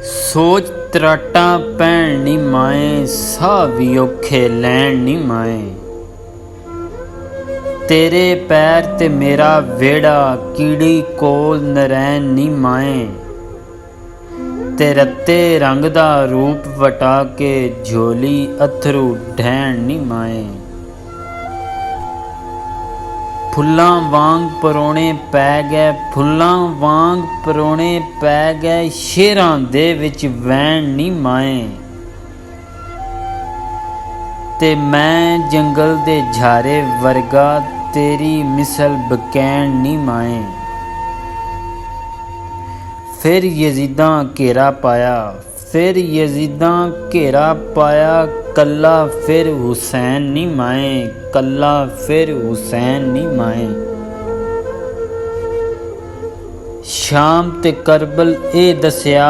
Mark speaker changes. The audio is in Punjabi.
Speaker 1: ਸੋਚ ਤਰਾਟਾਂ ਪੈਣ ਨੀ ਮਾਏ, ਸਾਹ ਵੀ ਔਖੇ ਲੈਣ ਨੀ ਮਾਏ। ਤੇਰੇ ਪੈਰ ਤੇ ਮੇਰਾ ਵਿਹੜਾ, ਕੀੜੀ ਕੋਲ ਨਰੈਣ ਨੀ ਮਾਏ। ਤੇ ਰੱਤੇ ਰੰਗ ਦਾ ਰੂਪ ਵਟਾ ਕੇ, ਝੋਲੀ ਅਥਰੂ ਢਹਿਣ ਨੀ ਮਾਏ। ਫੁੱਲਾਂ ਵਾਂਗ ਪਰੋਣੇ ਪੈ ਗਏ, ਫੁੱਲਾਂ ਵਾਂਗ ਪਰੋਣੇ ਪੈ ਗਏ, ਸ਼ੇਰਾਂ ਦੇ ਵਿੱਚ ਵਹਿਣ ਨੀ ਮਾਏ। ਤੇ ਮੈਂ ਜੰਗਲ ਦੇ ਝਾਰੇ ਵਰਗਾ, ਤੇਰੀ ਮਿਸਲ ਬਕੈਣ ਨੀ ਮਾਏ। ਫਿਰ ਯਜ਼ੀਦਾਂ ਘੇਰਾ ਪਾਇਆ, ਫਿਰ ਯਜ਼ੀਦਾਂ ਘੇਰਾ ਪਾਇਆ, ਕੱਲਾ ਫਿਰ ਹੁਸੈਨ ਨੀ ਮਾਏ, ਕੱਲਾ ਫਿਰ ਹੁਸੈਨ ਨੀ ਮਾਏ। ਸ਼ਾਮ ਤੇ ਕਰਬਲ ਇਹ ਦੱਸਿਆ